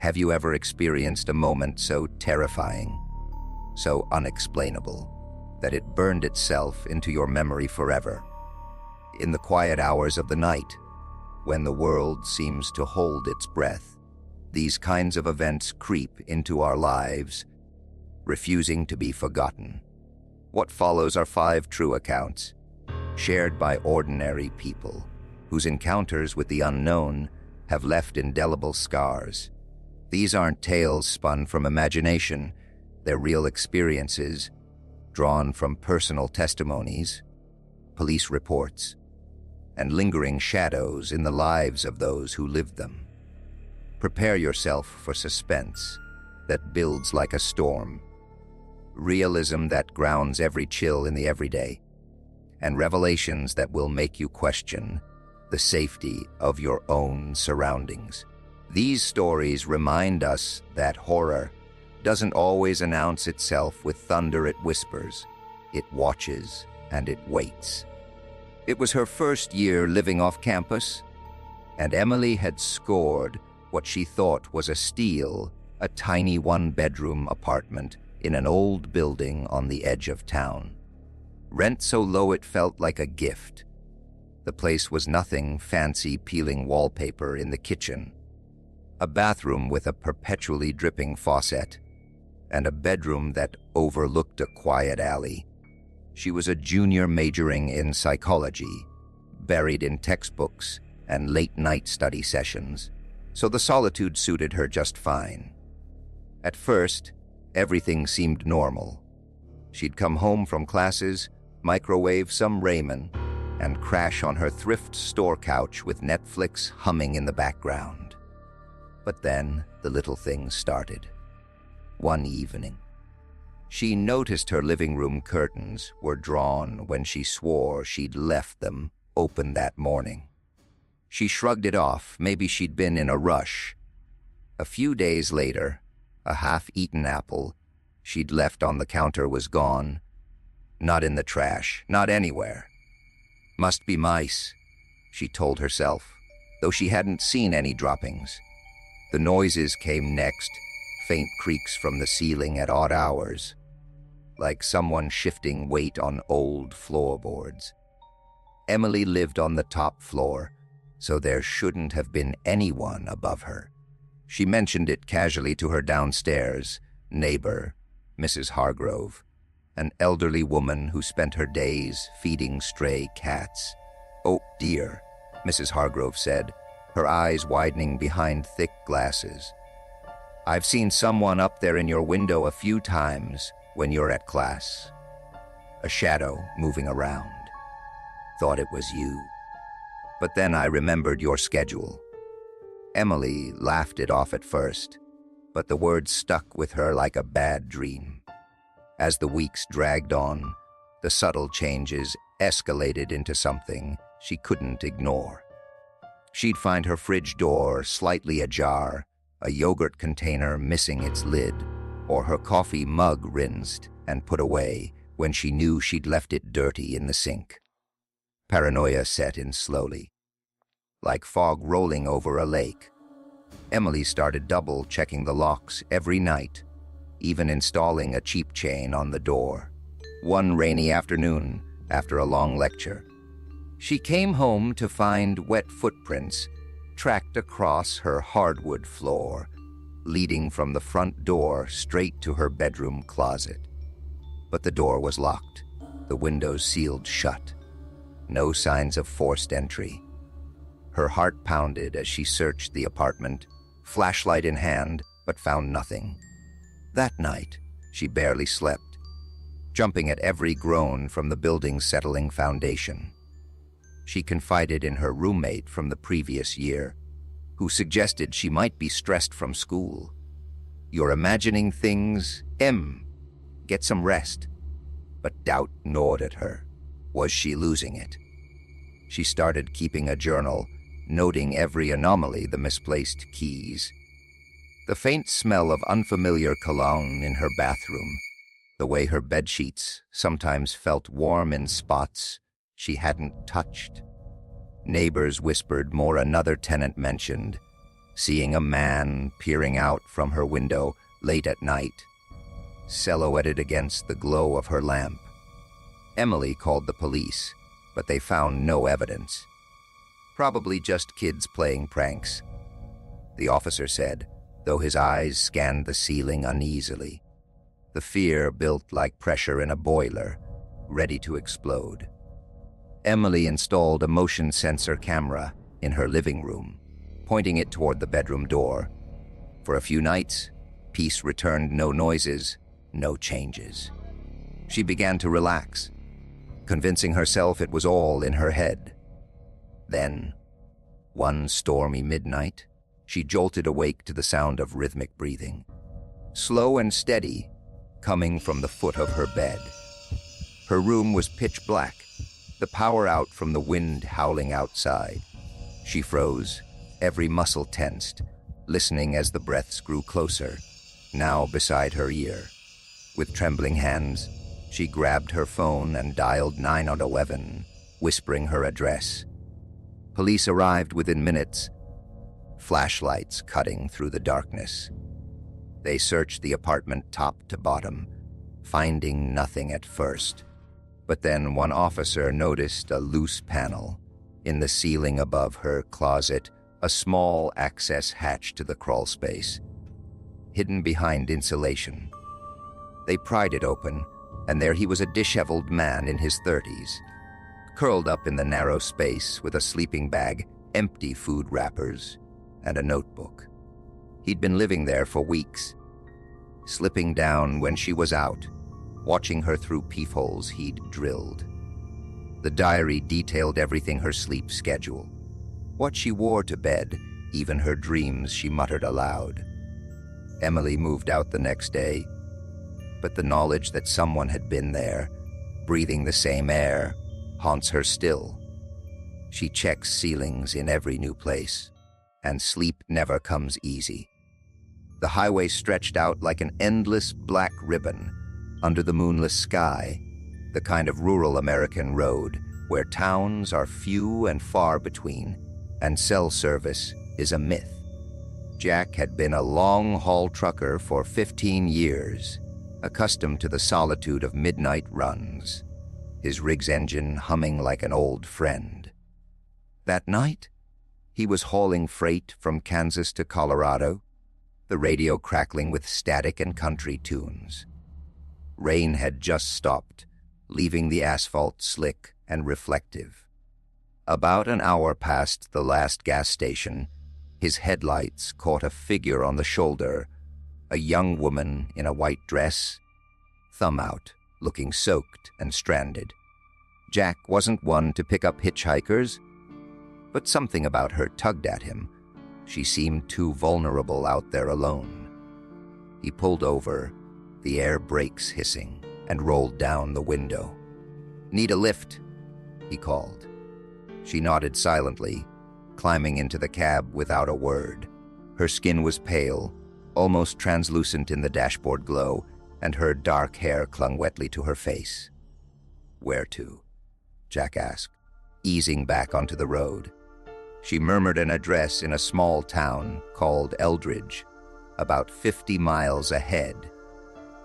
Have you ever experienced a moment so terrifying, so unexplainable, that it burned itself into your memory forever? In the quiet hours of the night, when the world seems to hold its breath, these kinds of events creep into our lives, refusing to be forgotten. What follows are 5 true accounts, shared by ordinary people, whose encounters with the unknown have left indelible scars. These aren't tales spun from imagination, they're real experiences, drawn from personal testimonies, police reports, and lingering shadows in the lives of those who lived them. Prepare yourself for suspense that builds like a storm, realism that grounds every chill in the everyday, and revelations that will make you question the safety of your own surroundings. These stories remind us that horror doesn't always announce itself with thunder it whispers. It watches and it waits. It was her first year living off campus, and Emily had scored what she thought was a steal, a tiny 1-bedroom apartment in an old building on the edge of town. Rent so low it felt like a gift. The place was nothing fancy peeling wallpaper in the kitchen, a bathroom with a perpetually dripping faucet, and a bedroom that overlooked a quiet alley. She was a junior majoring in psychology, buried in textbooks and late-night study sessions, so the solitude suited her just fine. At first, everything seemed normal. She'd come home from classes, microwave some ramen, and crash on her thrift store couch with Netflix humming in the background. But then the little things started. One evening, she noticed her living room curtains were drawn when she swore she'd left them open that morning. She shrugged it off, maybe she'd been in a rush. A few days later, a half-eaten apple she'd left on the counter was gone. Not in the trash, not anywhere. Must be mice, she told herself, though she hadn't seen any droppings. The noises came next, faint creaks from the ceiling at odd hours, like someone shifting weight on old floorboards. Emily lived on the top floor, so there shouldn't have been anyone above her. She mentioned it casually to her downstairs neighbor, Mrs. Hargrove, an elderly woman who spent her days feeding stray cats. "Oh dear," Mrs. Hargrove said, her eyes widening behind thick glasses. "I've seen someone up there in your window a few times when you're at class. A shadow moving around. Thought it was you. But then I remembered your schedule." Emily laughed it off at first, but the words stuck with her like a bad dream. As the weeks dragged on, the subtle changes escalated into something she couldn't ignore. She'd find her fridge door slightly ajar, a yogurt container missing its lid, or her coffee mug rinsed and put away when she knew she'd left it dirty in the sink. Paranoia set in slowly, like fog rolling over a lake. Emily started double-checking the locks every night, even installing a cheap chain on the door. One rainy afternoon, after a long lecture, she came home to find wet footprints tracked across her hardwood floor, leading from the front door straight to her bedroom closet. But the door was locked, the windows sealed shut. No signs of forced entry. Her heart pounded as she searched the apartment, flashlight in hand, but found nothing. That night, she barely slept, jumping at every groan from the building's settling foundation. She confided in her roommate from the previous year, who suggested she might be stressed from school. "You're imagining things, Em. Get some rest." But doubt gnawed at her. Was she losing it? She started keeping a journal, noting every anomaly, the misplaced keys, the faint smell of unfamiliar cologne in her bathroom, the way her bedsheets sometimes felt warm in spots she hadn't touched. Neighbors whispered more another tenant mentioned, seeing a man peering out from her window late at night, silhouetted against the glow of her lamp. Emily called the police, but they found no evidence. Probably just kids playing pranks, the officer said, though his eyes scanned the ceiling uneasily. The fear built like pressure in a boiler, ready to explode. Emily installed a motion sensor camera in her living room, pointing it toward the bedroom door. For a few nights, peace returned. No noises, no changes. She began to relax, convincing herself it was all in her head. Then, one stormy midnight, she jolted awake to the sound of rhythmic breathing, slow and steady, coming from the foot of her bed. Her room was pitch black, the power out from the wind howling outside. She froze, every muscle tensed, listening as the breaths grew closer, now beside her ear. With trembling hands, she grabbed her phone and dialed 911, whispering her address. Police arrived within minutes, flashlights cutting through the darkness. They searched the apartment top to bottom, finding nothing at first. But then one officer noticed a loose panel in the ceiling above her closet, a small access hatch to the crawl space, hidden behind insulation. They pried it open, and there he was, a disheveled man in his 30s, curled up in the narrow space with a sleeping bag, empty food wrappers, and a notebook. He'd been living there for weeks, slipping down when she was out, watching her through peepholes he'd drilled. The diary detailed everything: her sleep schedule, what she wore to bed, even her dreams she muttered aloud. Emily moved out the next day, but the knowledge that someone had been there, breathing the same air, haunts her still. She checks ceilings in every new place, and sleep never comes easy. The highway stretched out like an endless black ribbon under the moonless sky, the kind of rural American road where towns are few and far between, and cell service is a myth. Jack had been a long-haul trucker for 15 years, accustomed to the solitude of midnight runs, his rig's engine humming like an old friend. That night, he was hauling freight from Kansas to Colorado, the radio crackling with static and country tunes. Rain had just stopped, leaving the asphalt slick and reflective. About an hour past the last gas station, his headlights caught a figure on the shoulder, a young woman in a white dress, thumb out, looking soaked and stranded. Jack wasn't one to pick up hitchhikers, but something about her tugged at him. She seemed too vulnerable out there alone. He pulled over, the air brakes hissing, and rolled down the window. "Need a lift?" he called. She nodded silently, climbing into the cab without a word. Her skin was pale, almost translucent in the dashboard glow, and her dark hair clung wetly to her face. "Where to?" Jack asked, easing back onto the road. She murmured an address in a small town called Eldridge, about 50 miles ahead.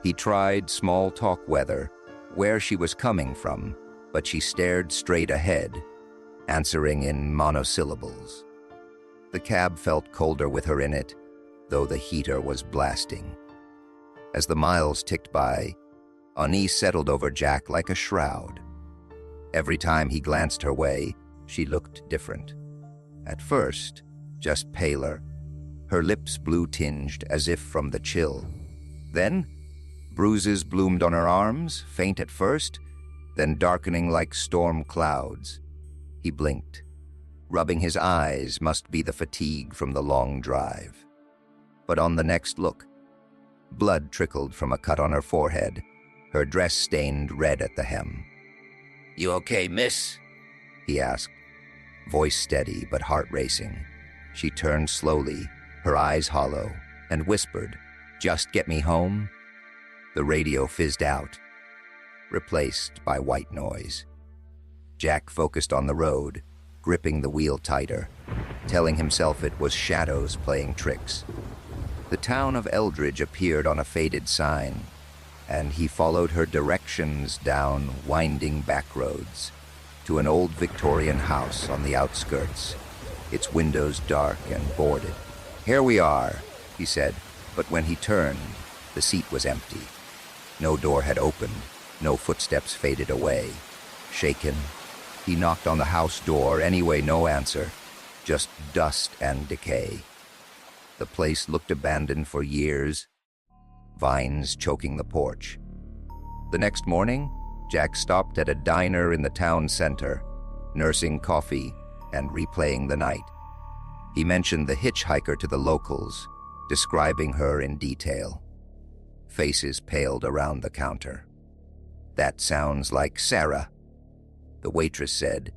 He tried small talk where she was coming from, but she stared straight ahead, answering in monosyllables. The cab felt colder with her in it, though the heater was blasting. As the miles ticked by, unease settled over Jack like a shroud. Every time he glanced her way, she looked different. At first, just paler, her lips blue-tinged as if from the chill. Then, bruises bloomed on her arms, faint at first, then darkening like storm clouds. He blinked. Rubbing his eyes must be the fatigue from the long drive. But on the next look, blood trickled from a cut on her forehead, her dress stained red at the hem. "You okay, miss?" he asked, voice steady but heart racing. She turned slowly, her eyes hollow, and whispered, "Just get me home." The radio fizzed out, replaced by white noise. Jack focused on the road, gripping the wheel tighter. telling himself it was shadows playing tricks. The town of Eldridge appeared on a faded sign, and he followed her directions down winding back roads to an old Victorian house on the outskirts, its windows dark and boarded. "Here we are," he said, but when he turned, the seat was empty. No door had opened, no footsteps faded away. Shaken, he knocked on the house door, anyway no answer, just dust and decay. The place looked abandoned for years, vines choking the porch. The next morning, Jack stopped at a diner in the town center, nursing coffee and replaying the night. He mentioned the hitchhiker to the locals, describing her in detail. Faces paled around the counter. "That sounds like Sarah," the waitress said,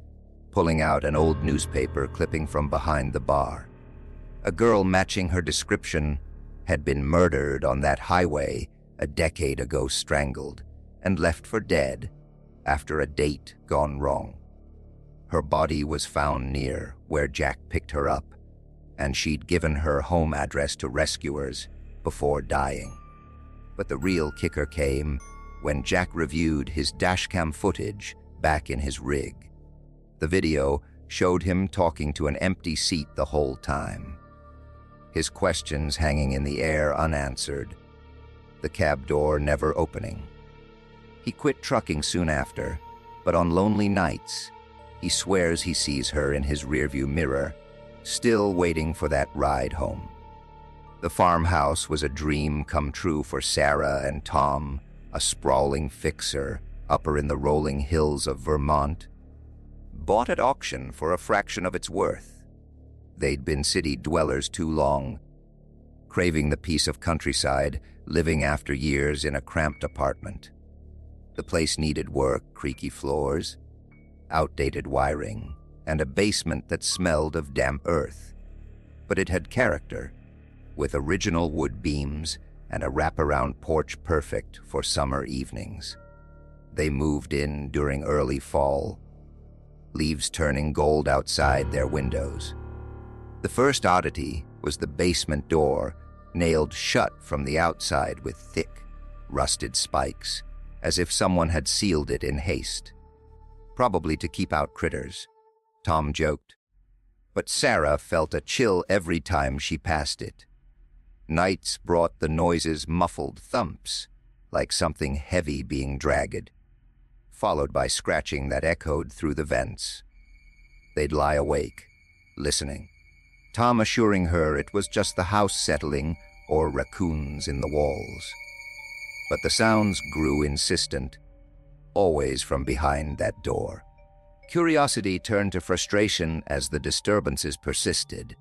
pulling out an old newspaper clipping from behind the bar. A girl matching her description had been murdered on that highway a decade ago, strangled, and left for dead after a date gone wrong. Her body was found near where Jack picked her up, and she'd given her home address to rescuers before dying. But the real kicker came when Jack reviewed his dashcam footage back in his rig. The video showed him talking to an empty seat the whole time, his questions hanging in the air unanswered, the cab door never opening. He quit trucking soon after, but on lonely nights, he swears he sees her in his rearview mirror, still waiting for that ride home. The farmhouse was a dream come true for Sarah and Tom, a sprawling fixer upper in the rolling hills of Vermont. Bought at auction for a fraction of its worth. They'd been city dwellers too long, craving the peace of countryside, living after years in a cramped apartment. The place needed work, creaky floors, outdated wiring, and a basement that smelled of damp earth. But it had character, with original wood beams and a wraparound porch perfect for summer evenings. They moved in during early fall, leaves turning gold outside their windows. The first oddity was the basement door, nailed shut from the outside with thick, rusted spikes, as if someone had sealed it in haste. Probably to keep out critters, Tom joked. But Sarah felt a chill every time she passed it. Nights brought the noises muffled thumps, like something heavy being dragged, followed by scratching that echoed through the vents. They'd lie awake, listening, Tom assuring her it was just the house settling or raccoons in the walls. But the sounds grew insistent, always from behind that door. Curiosity turned to frustration as the disturbances persisted.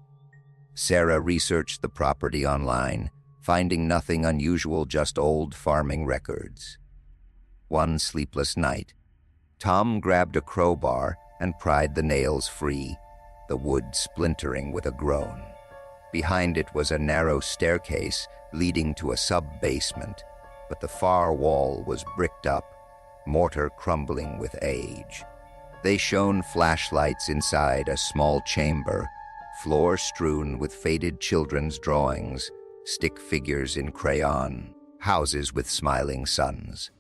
Sarah researched the property online, finding nothing unusual, just old farming records. One sleepless night, Tom grabbed a crowbar and pried the nails free, the wood splintering with a groan. Behind it was a narrow staircase leading to a sub-basement, but the far wall was bricked up, mortar crumbling with age. They shone flashlights inside a small chamber, floor strewn with faded children's drawings, stick figures in crayon, houses with smiling suns.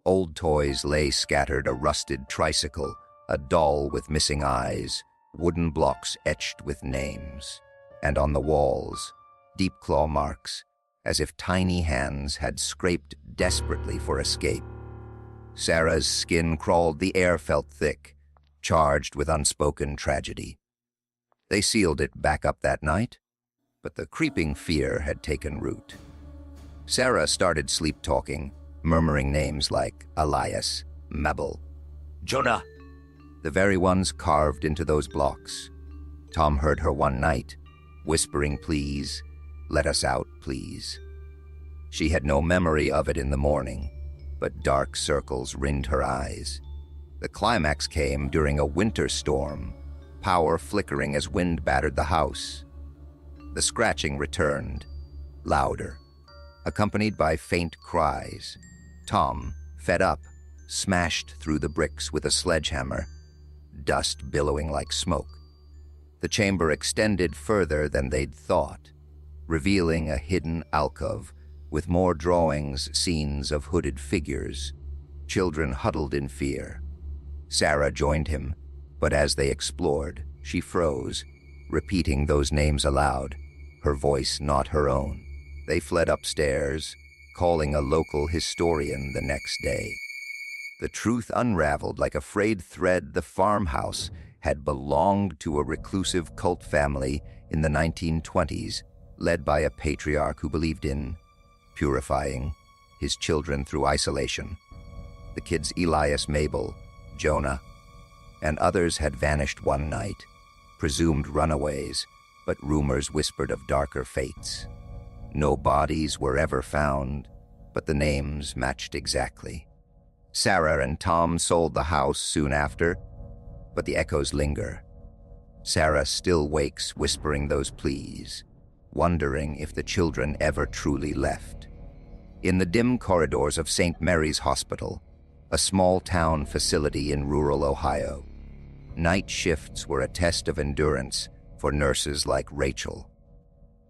Old toys lay scattered, a rusted tricycle, a doll with missing eyes, wooden blocks etched with names. And on the walls, deep claw marks, as if tiny hands had scraped desperately for escape. Sarah's skin crawled, the air felt thick, charged with unspoken tragedy. They sealed it back up that night, but the creeping fear had taken root. Sarah started sleep-talking, murmuring names like Elias, Mabel, Jonah, the very ones carved into those blocks. Tom heard her one night, whispering, "Please, let us out, please." She had no memory of it in the morning, but dark circles ringed her eyes. The climax came during a winter storm, power flickering as wind battered the house. The scratching returned, louder, accompanied by faint cries. Tom, fed up, smashed through the bricks with a sledgehammer, dust billowing like smoke. The chamber extended further than they'd thought, revealing a hidden alcove with more drawings, scenes of hooded figures. Children huddled in fear. Sarah joined him, but as they explored, she froze, repeating those names aloud, her voice not her own. They fled upstairs, calling a local historian the next day. The truth unraveled like a frayed thread. The Farmhouse had belonged to a reclusive cult family in the 1920s, led by a patriarch who believed in purifying his children through isolation. The kids Elias, Mabel, Jonah, and others had vanished one night, presumed runaways, but rumors whispered of darker fates. No bodies were ever found, but the names matched exactly. Sarah and Tom sold the house soon after, but the echoes linger. Sarah still wakes whispering those pleas, wondering if the children ever truly left. In the dim corridors of St. Mary's Hospital, a small-town facility in rural Ohio, night shifts were a test of endurance for nurses like Rachel.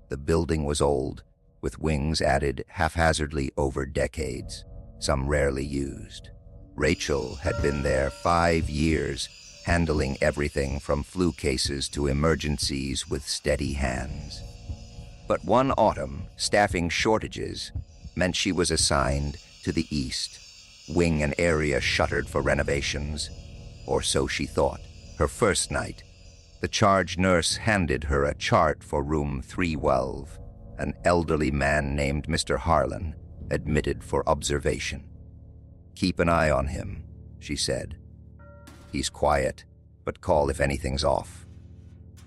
The building was old, with wings added haphazardly over decades, some rarely used. Rachel had been there 5 years, handling everything from flu cases to emergencies with steady hands. But one autumn, staffing shortages meant she was assigned to the east, wing an area shuttered for renovations, or so she thought. Her first night, the charge nurse handed her a chart for room 312, an elderly man named Mr. Harlan, admitted for observation. "Keep an eye on him," she said. "He's quiet, but call if anything's off."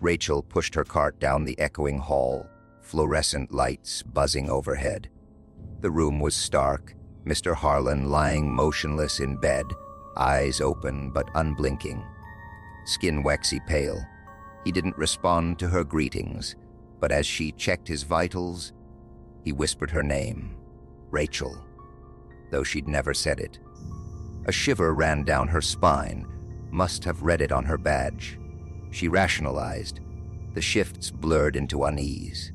Rachel pushed her cart down the echoing hall, fluorescent lights buzzing overhead. The room was stark, Mr. Harlan lying motionless in bed, eyes open but unblinking. Skin waxy pale. He didn't respond to her greetings, but as she checked his vitals, he whispered her name, Rachel, though she'd never said it. A shiver ran down her spine, must have read it on her badge. She rationalized. The shifts blurred into unease.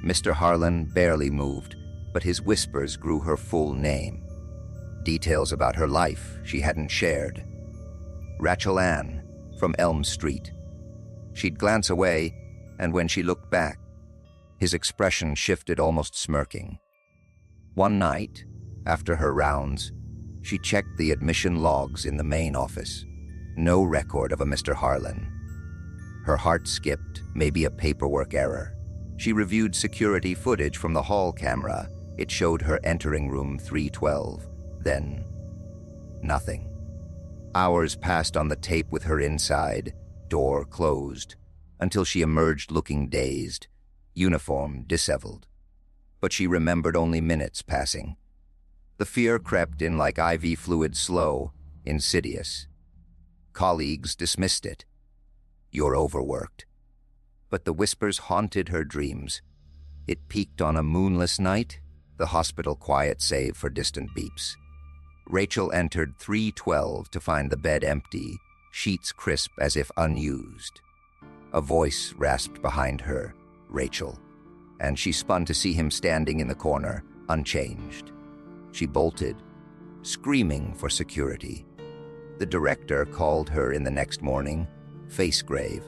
Mr. Harlan barely moved, but his whispers grew her full name. Details about her life she hadn't shared. Rachel Ann, from Elm Street. She'd glance away, and when she looked back, his expression shifted, almost smirking. One night, after her rounds, she checked the admission logs in the main office. No record of a Mr. Harlan. Her heart skipped, maybe a paperwork error. She reviewed security footage from the hall camera. It showed her entering room 312. Then, nothing. Hours passed on the tape with her inside, door closed, until she emerged looking dazed, uniform disheveled. But she remembered only minutes passing. The fear crept in like IV fluid, slow, insidious. Colleagues dismissed it. "You're overworked." But the whispers haunted her dreams. It peaked on a moonless night, the hospital quiet save for distant beeps. Rachel entered 312 to find the bed empty, sheets crisp as if unused. A voice rasped behind her, "Rachel," and she spun to see him standing in the corner, unchanged. She bolted, screaming for security. The director called her in the next morning, face grave.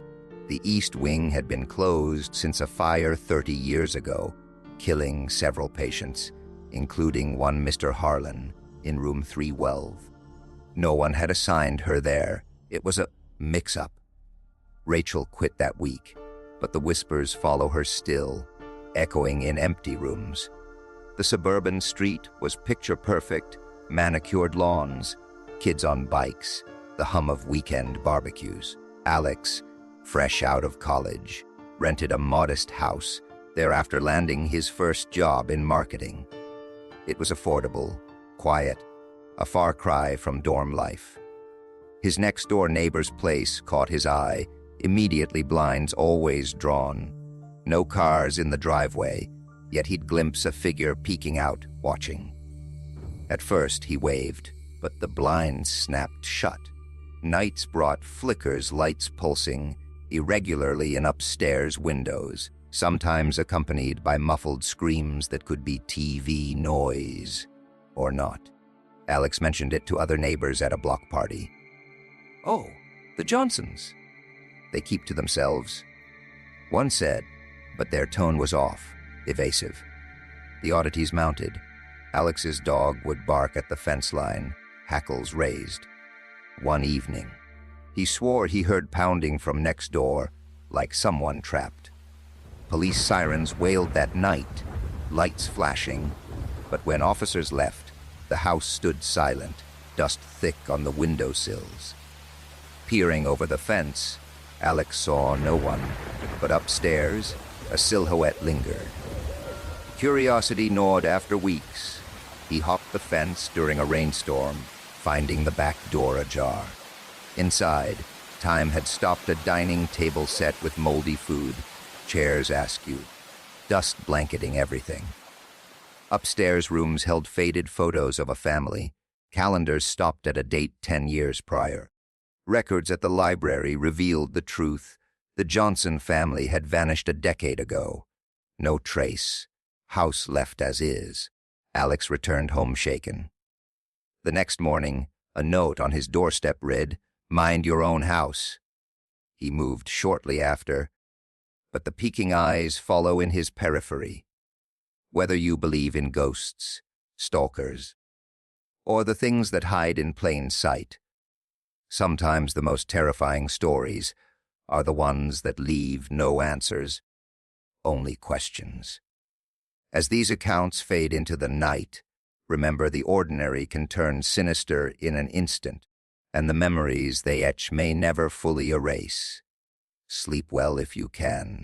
The East Wing had been closed since a fire 30 years ago, killing several patients, including one Mr. Harlan, in room 312. No one had assigned her there. It was a mix-up. Rachel quit that week, but the whispers follow her still, echoing in empty rooms. The suburban street was picture-perfect, manicured lawns, kids on bikes, the hum of weekend barbecues. Alex, fresh out of college, rented a modest house, thereafter landing his first job in marketing. It was affordable, quiet, a far cry from dorm life. His next-door neighbor's place caught his eye, immediately blinds always drawn. No cars in the driveway, yet he'd glimpse a figure peeking out, watching. At first he waved, but the blinds snapped shut. Nights brought flickers, lights pulsing, irregularly in upstairs windows, sometimes accompanied by muffled screams that could be TV noise or not. Alex mentioned it to other neighbors at a block party. "Oh, the Johnsons." They keep to themselves, one said, but their tone was off, evasive. The oddities mounted. Alex's dog would bark at the fence line, hackles raised. One evening, he swore he heard pounding from next door, like someone trapped. Police sirens wailed that night, lights flashing, but when officers left, the house stood silent, dust thick on the windowsills. Peering over the fence, Alex saw no one, but upstairs, a silhouette lingered. Curiosity gnawed after weeks. He hopped the fence during a rainstorm, finding the back door ajar. Inside, time had stopped a dining table set with moldy food, chairs askew, dust blanketing everything. Upstairs rooms held faded photos of a family, calendars stopped at a date 10 years prior. Records at the library revealed the truth. The Johnson family had vanished a decade ago. No trace. House left as is. Alex returned home shaken. The next morning, a note on his doorstep read, "Mind your own house." He moved shortly after, but the peeking eyes follow in his periphery. Whether you believe in ghosts, stalkers, or the things that hide in plain sight, sometimes the most terrifying stories are the ones that leave no answers, only questions. As these accounts fade into the night, remember the ordinary can turn sinister in an instant, and the memories they etch may never fully erase. Sleep well if you can.